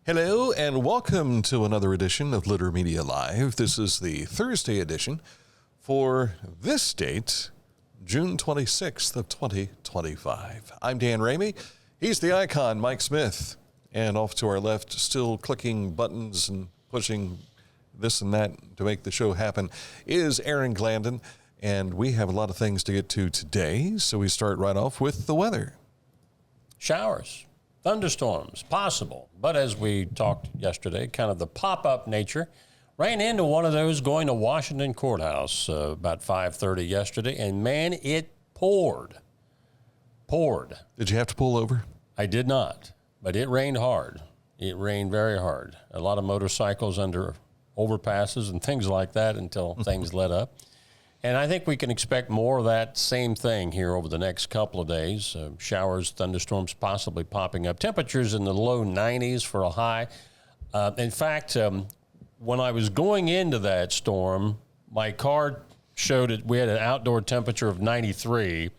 Hello and welcome to another edition of Litter Media Live. This is the Thursday edition for this date, June 26th of 2025. I'm Dan Ramey. He's the icon, Mike Smith. And off to our left, still clicking buttons and pushing this and that to make the show happen, is Aaron Glandon. And we have a lot of things to get to today, so we start right off with the weather. Showers. Thunderstorms, possible, but as we talked yesterday, kind of the pop-up nature. Ran into one of those going to Washington Courthouse about 5:30 yesterday, and man, it poured. Did you have to pull over? I did not, but it rained hard. It rained very hard. A lot of motorcycles under overpasses and things like that until things let up. And I think we can expect more of that same thing here over the next couple of days. Showers, thunderstorms possibly popping up. Temperatures in the low 90s for a high. In fact, when I was going into that storm, my car showed it. We had an outdoor temperature of 93.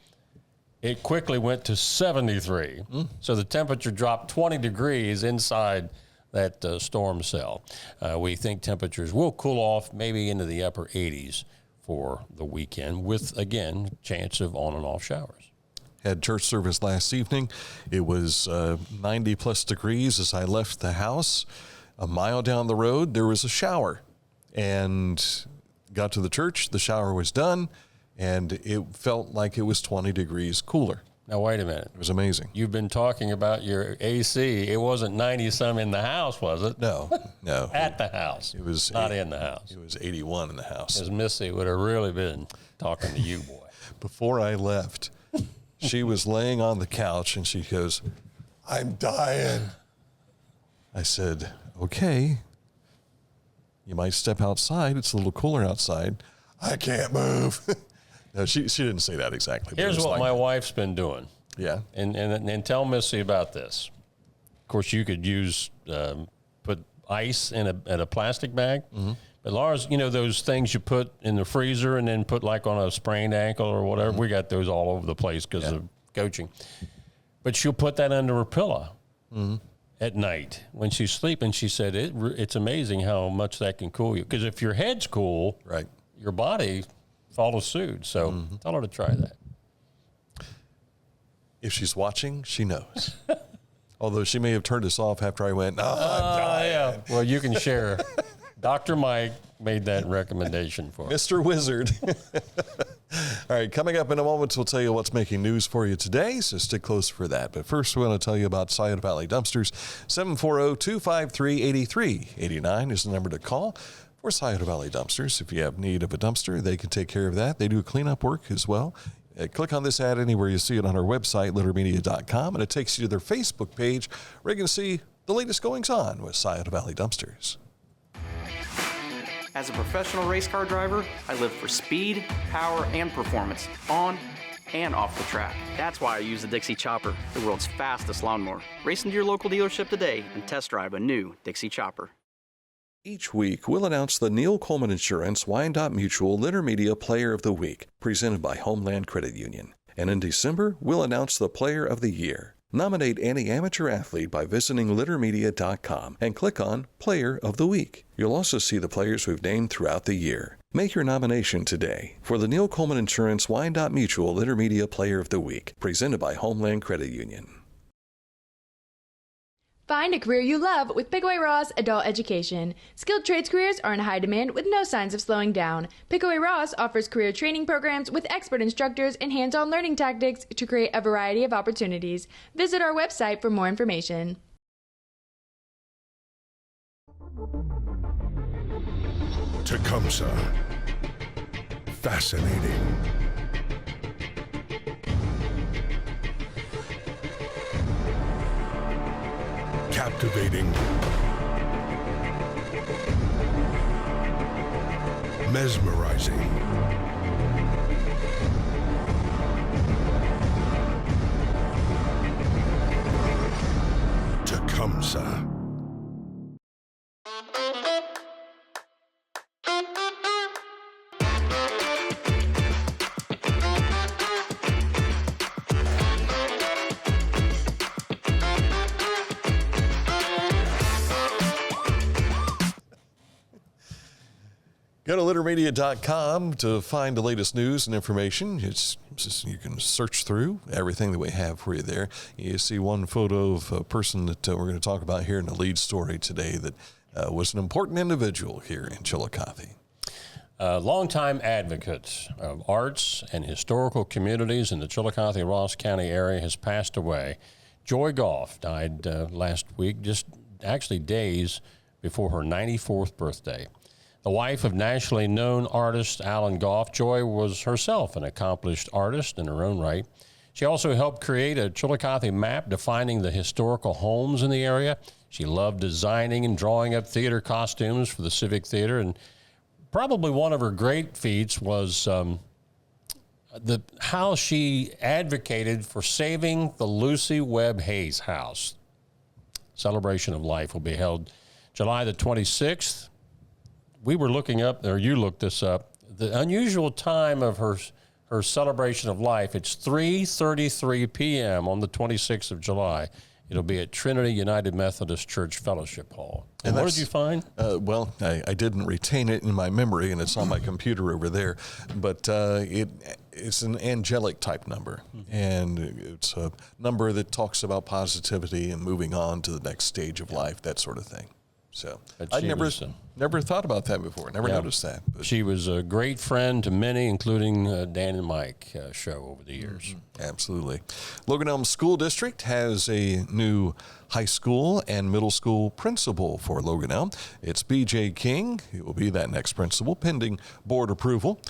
It quickly went to 73. So the temperature dropped 20 degrees inside that storm cell. We think temperatures will cool off maybe into the upper 80s for the weekend with, again, chance of on and off showers. Had church service last evening. It was 90 plus degrees as I left the house. A mile down the road, there was a shower. And got to the church, the shower was done, and it felt like it was 20 degrees cooler. Now, wait a minute. It was amazing. You've been talking about your AC. It wasn't 90-some in the house, was it? No. At the house. It was not in the house. It was 81 in the house. Because Missy would have really been talking to you, boy. Before I left, she was laying on the couch, and she goes, "I'm dying." I said, "Okay. You might step outside. It's a little cooler outside." "I can't move." No, she didn't say that exactly. Here's what my wife's been doing. Yeah. And tell Missy about this. Of course, you could use, put ice in a plastic bag. Mm-hmm. But Laura's, you know, those things you put in the freezer and then put like on a sprained ankle or whatever. Mm-hmm. We got those all over the place because of coaching. But she'll put that under her pillow at night when she's sleeping. She said it's amazing how much that can cool you. Because if your head's cool, right, your body follows suit. So tell her to try that. If she's watching, she knows. Although she may have turned us off after I went, I'm dying. Yeah. Well, you can share. Dr. Mike made that recommendation for us. Mr. Wizard. All right, coming up in a moment, we'll tell you what's making news for you today, so stick close for that. But first, we want to tell you about Scioto Valley Dumpsters. 740-253-8389 is the number to call for Scioto Valley Dumpsters. If you have need of a dumpster, they can take care of that. They do cleanup work as well. Click on this ad anywhere you see it on our website, littermedia.com, and it takes you to their Facebook page where you can see the latest goings-on with Scioto Valley Dumpsters. As a professional race car driver, I live for speed, power, and performance, on and off the track. That's why I use the Dixie Chopper, the world's fastest lawnmower. Race into your local dealership today and test drive a new Dixie Chopper. Each week, we'll announce the Neil Coleman Insurance Wyandotte Mutual Litter Media Player of the Week, presented by Homeland Credit Union. And in December, we'll announce the Player of the Year. Nominate any amateur athlete by visiting littermedia.com and click on Player of the Week. You'll also see the players we've named throughout the year. Make your nomination today for the Neil Coleman Insurance Wyandotte Mutual Litter Media Player of the Week, presented by Homeland Credit Union. Find a career you love with Pickaway Ross Adult Education. Skilled trades careers are in high demand with no signs of slowing down. Pickaway Ross offers career training programs with expert instructors and hands-on learning tactics to create a variety of opportunities. Visit our website for more information. Tecumseh. Fascinating. Captivating. Mesmerizing. Tecumseh. Go to littermedia.com to find the latest news and information. You can search through everything that we have for you there. You see one photo of a person that we're going to talk about here in the lead story today that was an important individual here in Chillicothe. Longtime advocate of arts and historical communities in the Chillicothe-Ross County area has passed away. Joy Goff died last week, just actually days before her 94th birthday. The wife of nationally known artist Alan Goff, Joy was herself an accomplished artist in her own right. She also helped create a Chillicothe map defining the historical homes in the area. She loved designing and drawing up theater costumes for the Civic Theater, and probably one of her great feats was how she advocated for saving the Lucy Webb Hayes house. Celebration of Life will be held July the 26th. We were looking up, or you looked this up, the unusual time of her celebration of life. It's 3:33 p.m. on the 26th of July. It'll be at Trinity United Methodist Church Fellowship Hall. And what did you find? Well, I didn't retain it in my memory, and it's on my computer over there. But it's an angelic type number, and it's a number that talks about positivity and moving on to the next stage of life, that sort of thing. So I never thought about that before. Never noticed that. But. She was a great friend to many, including Dan and Mike show over the years. Absolutely. Logan Elm School District has a new high school and middle school principal for Logan Elm. It's B.J. King. He will be that next principal, pending board approval.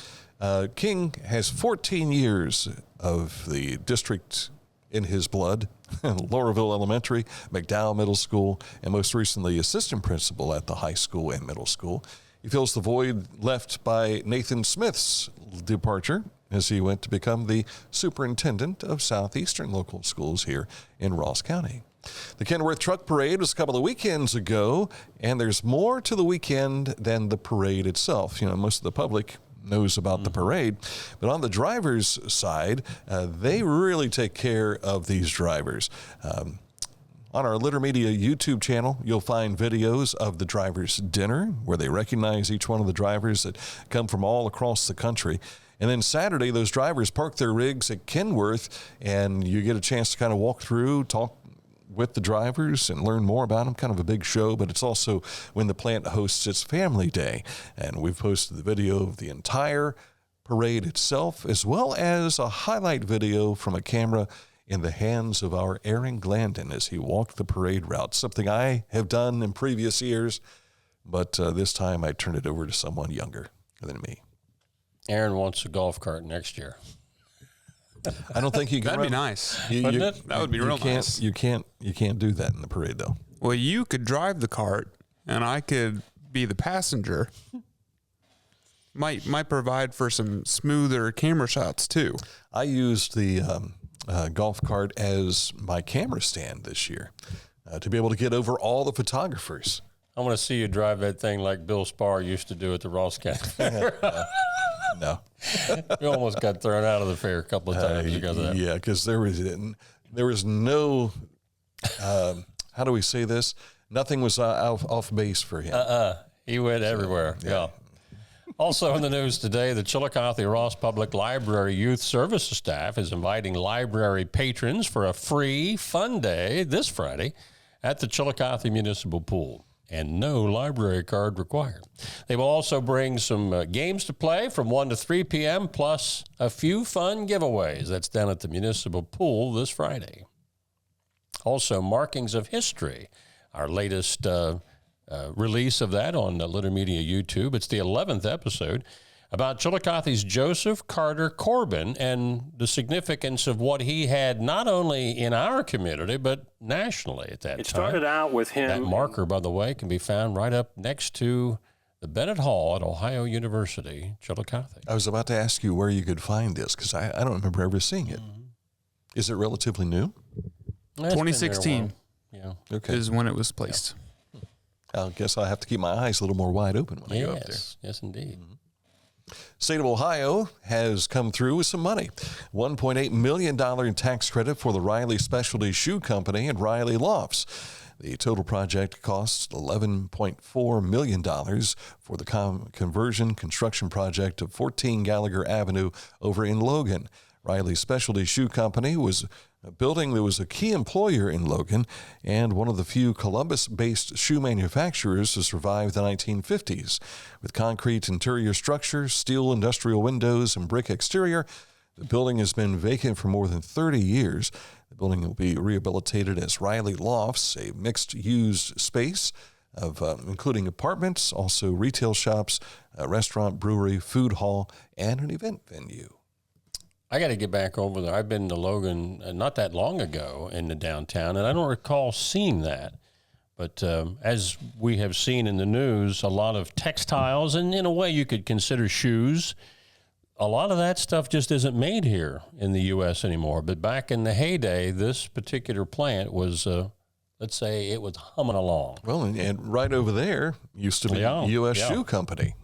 King has 14 years of the district in his blood. Lauraville Elementary, McDowell Middle School, and most recently assistant principal at the high school and middle school. He fills the void left by Nathan Smith's departure as he went to become the superintendent of Southeastern local schools here in Ross County. The Kenworth Truck Parade was a couple of weekends ago, and there's more to the weekend than the parade itself. You know, most of the public knows about the parade, but on the driver's side, they really take care of these drivers. On our Litter Media YouTube channel, you'll find videos of the driver's dinner where they recognize each one of the drivers that come from all across the country. And then Saturday, those drivers park their rigs at Kenworth, and you get a chance to kind of walk through, talk with the drivers and learn more about them. Kind of a big show, but it's also when the plant hosts its family day. And we've posted the video of the entire parade itself, as well as a highlight video from a camera in the hands of our Aaron Glandon as he walked the parade route, something I have done in previous years, but this time I turned it over to someone younger than me. Aaron wants a golf cart next year. I don't think you can. That'd be nice. Wouldn't it? That would be real nice. You can't do that in the parade, though. Well, you could drive the cart, and I could be the passenger. Might provide for some smoother camera shots too. I used the golf cart as my camera stand this year to be able to get over all the photographers. I want to see you drive that thing like Bill Spar used to do at the Ross County Fair. No. You almost got thrown out of the fair a couple of times because of that. Yeah, because there was no, how do we say this? Nothing was off base for him. He went everywhere. Yeah. Also in the news today, the Chillicothe-Ross Public Library Youth Services staff is inviting library patrons for a free fun day this Friday at the Chillicothe Municipal Pool, and no library card required. They will also bring some games to play from 1 to 3 p.m., plus a few fun giveaways. That's down at the Municipal Pool this Friday. Also, Markings of History, our latest release of that on Litter Media YouTube. It's the 11th episode about Chillicothe's Joseph Carter Corbin and the significance of what he had not only in our community, but nationally at that time. It started out with him. That marker, by the way, can be found right up next to the Bennett Hall at Ohio University, Chillicothe. I was about to ask you where you could find this, because I don't remember ever seeing it. Is it relatively new? 2016 is when it was placed. I guess I'll have to keep my eyes a little more wide open when I go up there. Yes, indeed. State of Ohio has come through with some money. $1.8 million in tax credit for the Riley Specialty Shoe Company and Riley Lofts. The total project costs $11.4 million for the conversion construction project of 14 Gallagher Avenue over in Logan. Riley Specialty Shoe Company was a building that was a key employer in Logan and one of the few Columbus-based shoe manufacturers to survive the 1950s. With concrete interior structure, steel industrial windows, and brick exterior, the building has been vacant for more than 30 years. The building will be rehabilitated as Riley Lofts, a mixed-use space of including apartments, also retail shops, a restaurant, brewery, food hall, and an event venue. I got to get back over there. I've been to Logan not that long ago in the downtown, and I don't recall seeing that. But as we have seen in the news, a lot of textiles, and in a way you could consider shoes, a lot of that stuff just isn't made here in the U.S. anymore. But back in the heyday, this particular plant was, let's say, it was humming along. Well, and right over there used to be U.S. Shoe Company.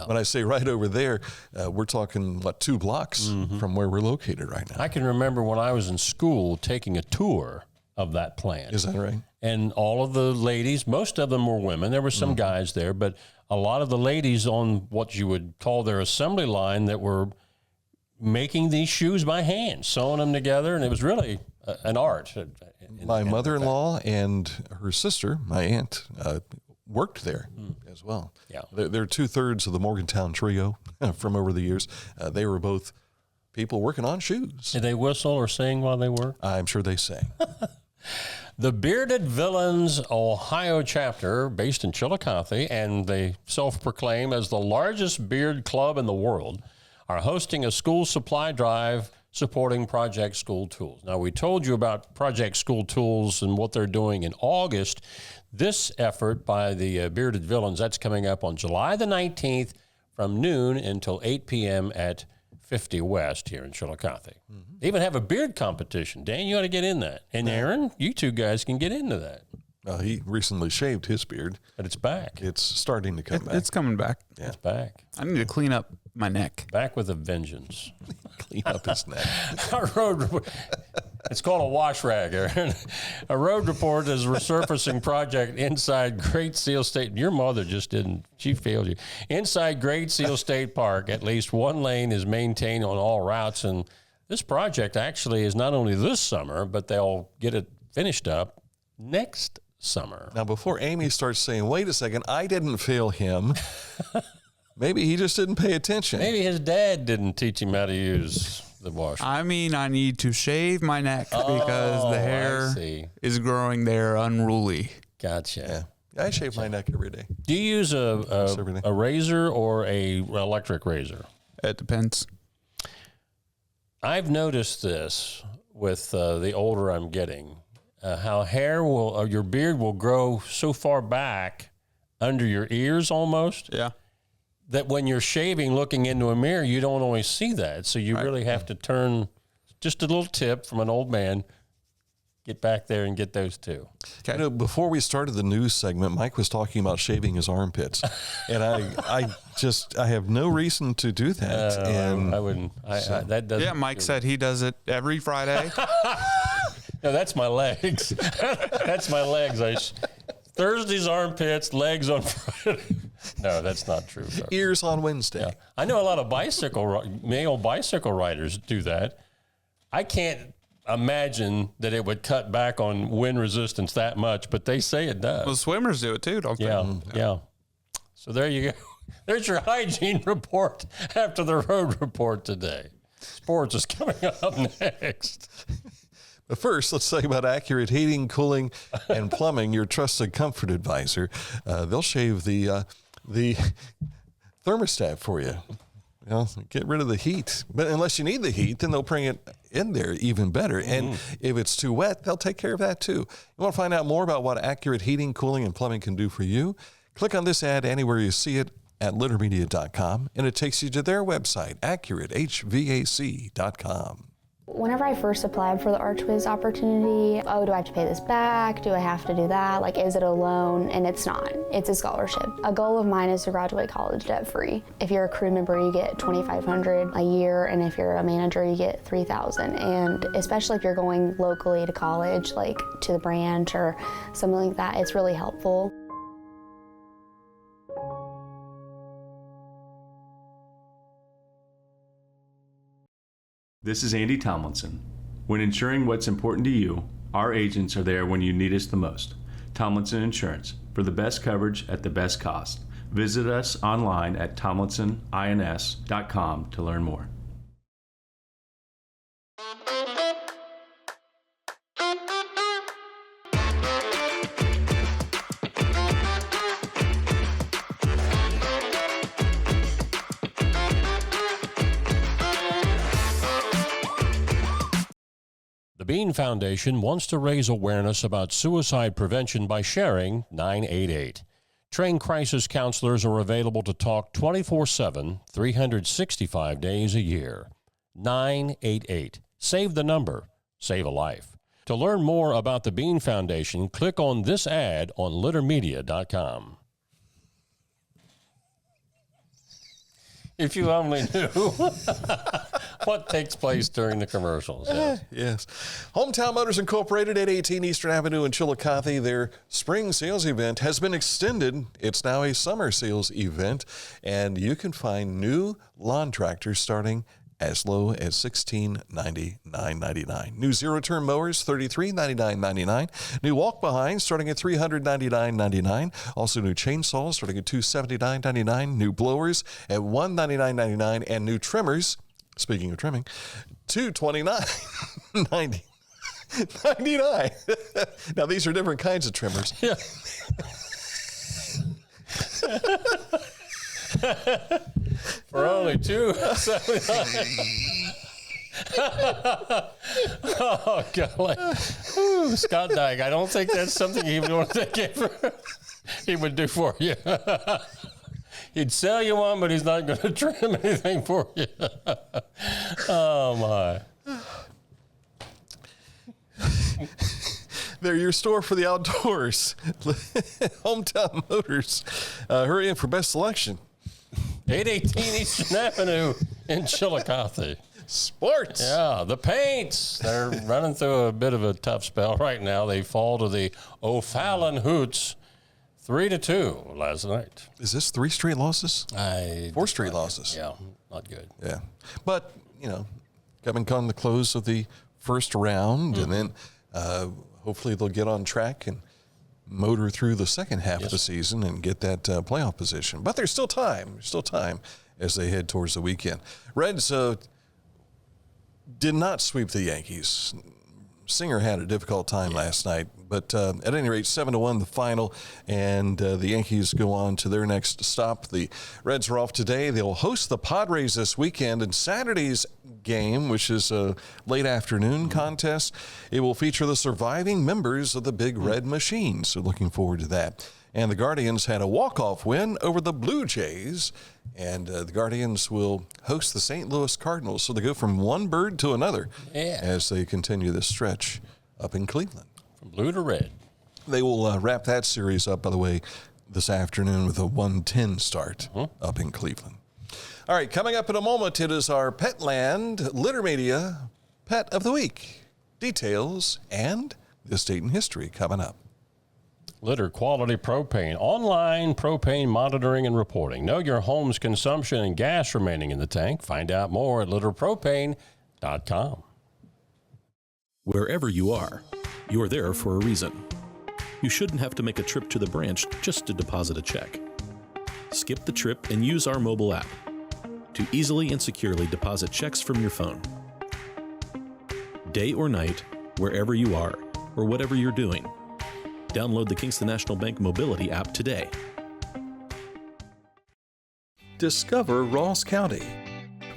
When I say right over there, we're talking, 2 blocks from where we're located right now. I can remember when I was in school taking a tour of that plant. Is that right? And all of the ladies, most of them were women. There were some guys there, but a lot of the ladies on what you would call their assembly line that were making these shoes by hand, sewing them together, and it was really an art. My mother-in-law and her sister, my aunt, worked there as well. Yeah. They're 2/3 of the Morgantown trio from over the years. They were both people working on shoes. Did they whistle or sing while they worked? I'm sure they sang. The Bearded Villains Ohio chapter, based in Chillicothe, and they self-proclaim as the largest beard club in the world, are hosting a school supply drive supporting Project School Tools. Now, we told you about Project School Tools and what they're doing in August. This effort by the Bearded Villains, that's coming up on July the 19th from noon until 8 p.m. at 50 West here in Chillicothe. They even have a beard competition. Dan, you ought to get in that. And Aaron, you two guys can get into that. He recently shaved his beard. But it's back. It's starting to come back. It's coming back. Yeah. It's back. I need to clean up my neck. Back with a vengeance. Clean up his neck. It's called a wash rag, Aaron. A road report is a resurfacing project inside Great Seal State. Your mother just didn't. She failed you. Inside Great Seal State Park, at least one lane is maintained on all routes. And this project actually is not only this summer, but they'll get it finished up next summer. Now, before Amy starts saying, wait a second, I didn't fail him. Maybe he just didn't pay attention. Maybe his dad didn't teach him how to use the wash rag. I mean, I need to shave my neck because the hair is growing there unruly. Gotcha. Yeah. I shave my neck every day. Do you use a razor or a electric razor? It depends. I've noticed this with the older I'm getting, how your beard will grow so far back under your ears almost. Yeah. That when you're shaving, looking into a mirror, you don't always see that. So you really have to turn, just a little tip from an old man, get back there and get those too. Okay. You know, before we started the news segment, Mike was talking about shaving his armpits. And I have no reason to do that. And I wouldn't. That doesn't. Yeah, Mike said he does it every Friday. No, that's my legs. That's my legs. Thursday's armpits, legs on Friday. No, that's not true. Ears on Wednesday. Yeah. I know a lot of male bicycle riders do that. I can't imagine that it would cut back on wind resistance that much, but they say it does. Well, swimmers do it too, don't they? Yeah. So there you go. There's your hygiene report after the road report today. Sports is coming up next. But first, let's talk about Accurate Heating, Cooling, and Plumbing, your trusted comfort advisor. They'll shave the thermostat for you. You know, get rid of the heat. But unless you need the heat, then they'll bring it in there even better. And if it's too wet, they'll take care of that too. You want to find out more about what Accurate Heating, Cooling, and Plumbing can do for you? Click on this ad anywhere you see it at littermedia.com, and it takes you to their website, AccurateHVAC.com. Whenever I first applied for the ArchWiz opportunity, oh, do I have to pay this back? Do I have to do that? Like, is it a loan? And it's not. It's a scholarship. A goal of mine is to graduate college debt-free. If you're a crew member, you get $2,500 a year, and if you're a manager, you get $3,000. And especially if you're going locally to college, like to the branch or something like that, it's really helpful. This is Andy Tomlinson. When ensuring what's important to you, our agents are there when you need us the most. Tomlinson Insurance, for the best coverage at the best cost. Visit us online at tomlinsonins.com to learn more. The Bean Foundation wants to raise awareness about suicide prevention by sharing 988. Trained crisis counselors are available to talk 24/7, 365 days a year. 988. Save the number. Save a life. To learn more about the Bean Foundation, click on this ad on littermedia.com. If you only knew what takes place during the commercials. Yes. Yes. Hometown Motors Incorporated, 818 Eastern Avenue in Chillicothe. Their spring sales event has been extended. It's now a summer sales event, and you can find new lawn tractors starting as low as $1699.99. New zero-turn mowers, $3399.99. New walk-behinds starting at $399.99. Also new chainsaws starting at $279.99. New blowers at $199.99. And new trimmers, speaking of trimming, $229.99. Now, these are different kinds of trimmers. Yeah. For only $279. Oh, golly. Ooh, Scott Dyke, I don't think that's something he would want to take he would do for you. He'd sell you one, but he's not going to trim anything for you. Oh, my. They're your store for the outdoors. Hometown Motors. Hurry in for best selection. 818 Eastern Avenue in Chillicothe. Sports. Yeah, the Paints. They're running through a bit of a tough spell right now. They fall to the O'Fallon Hoots 3-2 last night. Is this 3 straight losses? 4 straight losses. Yeah, not good. Yeah. But, coming on the close of the first round, and then hopefully they'll get on track and motor through the second half of the season and get that playoff position. But there's still time. There's still time as they head towards the weekend. Reds did not sweep the Yankees. Singer had a difficult time last night, but at any rate, 7-1 the final, and the Yankees go on to their next stop. The Reds are off today. They'll host the Padres this weekend, and Saturday's game, which is a late afternoon contest, it will feature the surviving members of the Big Red Machine, so looking forward to that. And the Guardians had a walk-off win over the Blue Jays, and the Guardians will host the St. Louis Cardinals. So they go from one bird to another as they continue this stretch up in Cleveland. From blue to red. They will wrap that series up, by the way, this afternoon with a 1:10 start up in Cleveland. All right, coming up in a moment, it is our Petland Litter Media Pet of the Week. Details and this date in history coming up. Litter Quality Propane, online propane monitoring and reporting. Know your home's consumption and gas remaining in the tank. Find out more at litterpropane.com. Wherever you are there for a reason. You shouldn't have to make a trip to the branch just to deposit a check. Skip the trip and use our mobile app to easily and securely deposit checks from your phone. Day or night, wherever you are, or whatever you're doing. Download the Kingston National Bank Mobility app today. Discover Ross County.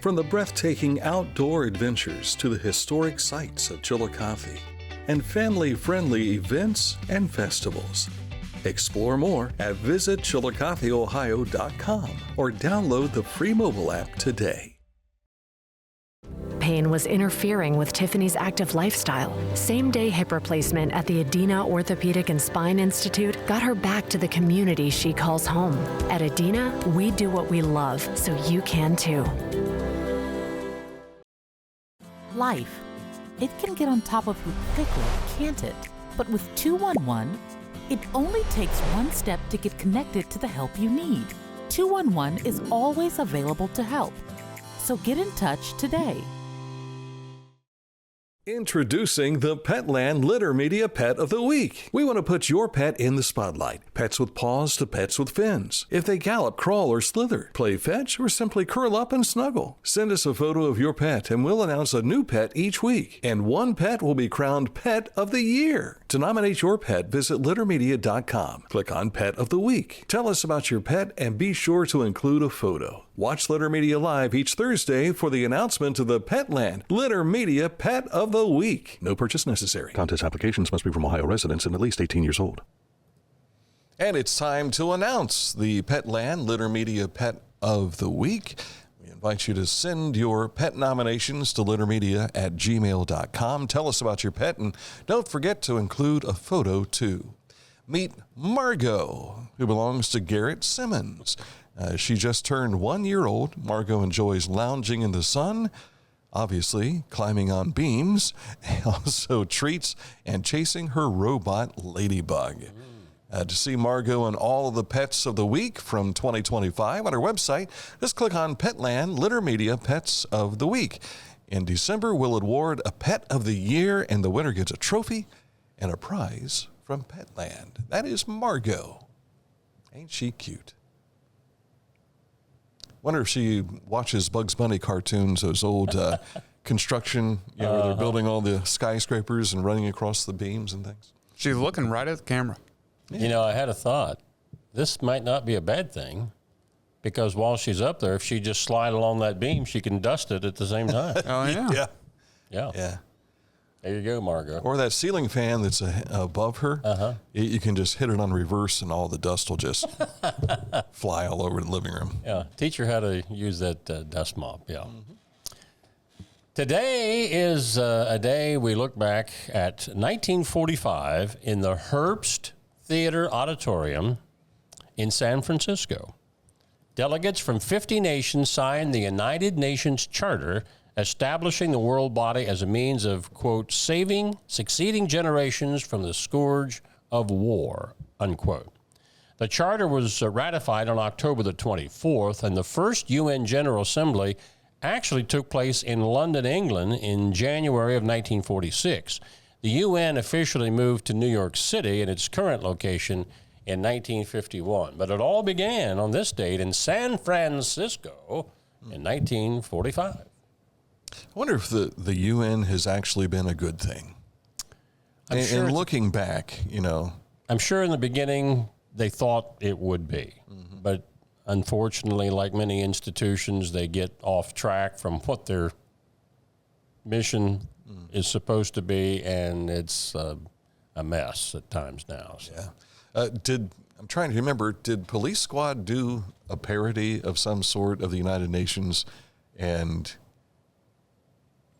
From the breathtaking outdoor adventures to the historic sights of Chillicothe and family-friendly events and festivals. Explore more at visitchillicotheohio.com or download the free mobile app today. Pay pain was interfering with Tiffany's active lifestyle. Same-day hip replacement at the Adina Orthopedic and Spine Institute got her back to the community she calls home. At Adina, we do what we love, so you can too. Life. It can get on top of you quickly, can't it? But with 211, it only takes one step to get connected to the help you need. 211 is always available to help. So get in touch today. Introducing the Petland Litter Media Pet of the Week. We want to put your pet in the spotlight. Pets with paws to pets with fins. If they gallop, crawl, or slither, play fetch, or simply curl up and snuggle. Send us a photo of your pet and we'll announce a new pet each week. And one pet will be crowned Pet of the Year. To nominate your pet, visit littermedia.com. Click on Pet of the Week. Tell us about your pet and be sure to include a photo. Watch Litter Media Live each Thursday for the announcement of the Petland Litter Media Pet of the Week. No purchase necessary. Contest applications must be from Ohio residents and at least 18 years old. And it's time to announce the Petland Litter Media Pet of the Week. We invite you to send your pet nominations to littermedia@gmail.com. Tell us about your pet, and don't forget to include a photo, too. Meet Margot, who belongs to Garrett Simmons. She just turned 1 year old. Margot enjoys lounging in the sun, obviously climbing on beams, also treats and chasing her robot ladybug. To see Margot and all of the pets of the week from 2025 on our website, just click on Petland Litter Media Pets of the Week. In December, we'll award a Pet of the Year, and the winner gets a trophy and a prize from Petland. That is Margot. Ain't she cute? Wonder if she watches Bugs Bunny cartoons, those old construction, where they're building all the skyscrapers and running across the beams and things. She's looking right at the camera. Yeah. I had a thought. This might not be a bad thing, because while she's up there, if she just slide along that beam, she can dust it at the same time. Oh, yeah. Yeah. There you go, Margot. Or that ceiling fan that's above her. You can just hit it on reverse and all the dust will just fly all over the living room. Yeah, teach her how to use that dust mop. Yeah. Today is a day we look back at 1945 in the Herbst Theater Auditorium in San Francisco. Delegates from 50 nations signed the United Nations Charter establishing the world body as a means of, quote, saving succeeding generations from the scourge of war, unquote. The charter was ratified on October the 24th, and the first UN General Assembly actually took place in London, England in January of 1946. The UN officially moved to New York City in its current location in 1951. But it all began on this date in San Francisco in 1945. I wonder if the UN has actually been a good thing. Sure and looking back, I'm sure in the beginning they thought it would be. But unfortunately, like many institutions, they get off track from what their mission is supposed to be, and it's a mess at times now. So. Yeah. I'm trying to remember, did Police Squad do a parody of some sort of the United Nations? And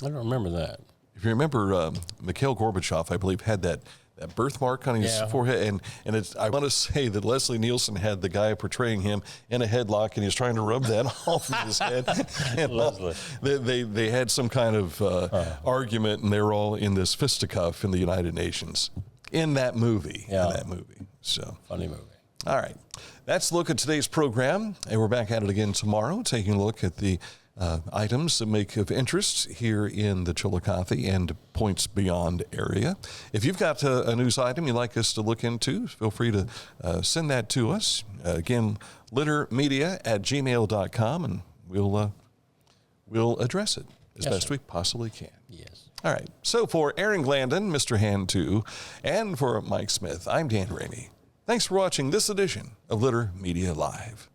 I don't remember that. If you remember, Mikhail Gorbachev, I believe, had that birthmark on his forehead. And I want to say that Leslie Nielsen had the guy portraying him in a headlock, and he was trying to rub that off of his head. And they had some kind of argument, and they were all in this fisticuff in the United Nations in that movie. So funny movie. All right. That's a look at today's program, and we're back at it again tomorrow, taking a look at the items that make of interest here in the Chillicothe and points beyond area. If you've got a news item you'd like us to look into, feel free to send that to us. Again, littermedia@gmail.com, and we'll address it as best we possibly can. Yes. All right. So for Aaron Glandon, Mr. Hand 2, and for Mike Smith, I'm Dan Ramey. Thanks for watching this edition of Litter Media Live.